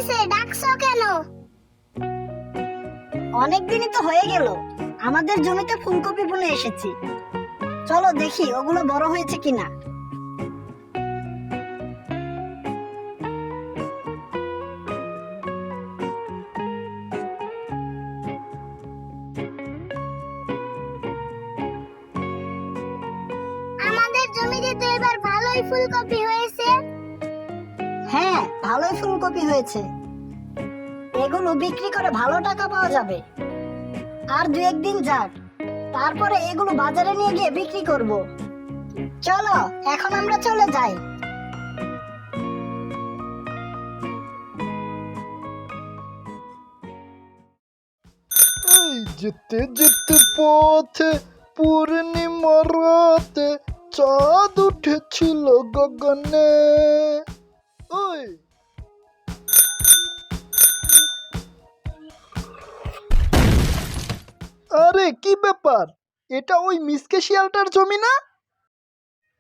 হয়েছে, ডাকছো কেন? অনেক দিনই তো হয়ে গেল আমাদের জমিতে ফুলকপি বুনে এসেছি। চলো দেখি ওগুলো বড় হয়েছে কিনা। আমাদের জমিতে তো এবার ভালোই ফুলকপি হয়েছে। হ্যাঁ, ভালোই ফুলকপি হয়েছে। এগুলো বিক্রি করে ভালো টাকা পাওয়া যাবে। আর দু একদিন যাক, তারপরে এগুলো বাজারে নিয়ে গিয়ে বিক্রি করব। চলো এখন আমরা চলে যাই। এই যেতে যেতে পথে পূর্ণিমা রাতে চাঁদ উঠেছিল গগনে। ওই আরে কি ব্যাপার, এটা ওই মিসকে শিয়ালটার জমি না?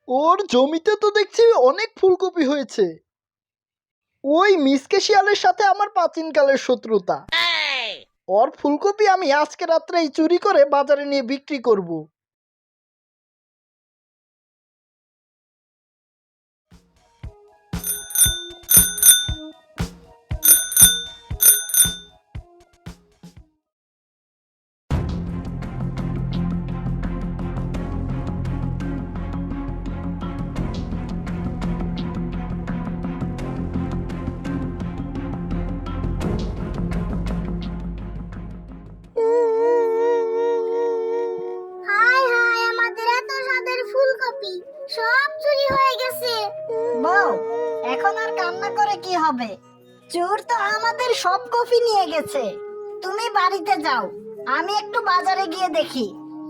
ওর জমিতে তো দেখছি অনেক ফুলকপি হয়েছে। ওই মিসকে শিয়ালের সাথে আমার প্রাচীনকালের শত্রুতা। ওর ফুলকপি আমি আজকে রাত্রেই চুরি করে বাজারে নিয়ে বিক্রি করব। হায় হায়, আমাদের এত স্বাদের ফুলকপি সব চুরি হয়ে গেছে। বউ, এখন আর কান্না করে কি হবে? চোর তো আমাদের সব কফি নিয়ে গেছে। তুমি বাড়িতে যাও, আমি একটু বাজারে গিয়ে দেখি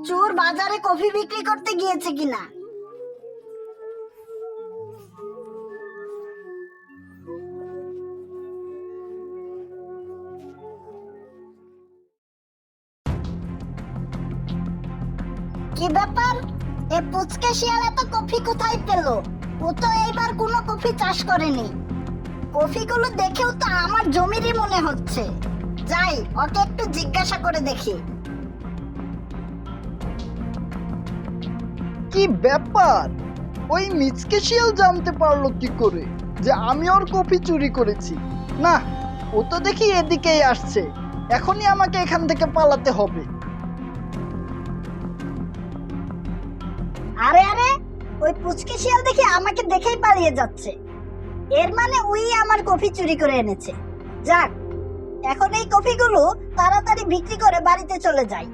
চোর বাজারে কফি বিক্রি করতে গিয়েছে কিনা। কি ব্যাপার, এ পুচকে শিয়াল এত কফি কোথায় পেল? ও তো এইবার কোনো কফি চাষ করেনি। কফিগুলো দেখেও তো আমার জমিরই মনে হচ্ছে। যাই, ওকে একটু জিজ্ঞাসা করে দেখি। কি ব্যাপার, ওই মিচকে শিয়াল জানতে পারলো কি করে যে আমি ওর কফি চুরি করেছি? না, ও তো দেখি এদিকেই আসছে। এখনই আমাকে এখান থেকে পালাতে হবে। আরে আরে, ওই পুচকে শিয়াল দেখি আমাকে দেখেই পালিয়ে যাচ্ছে। এর মানে ওই আমার কফি চুরি করে এনেছে। যাক, এখন এই কফিগুলো তাড়াতাড়ি বিক্রি করে বাড়িতে চলে যাই।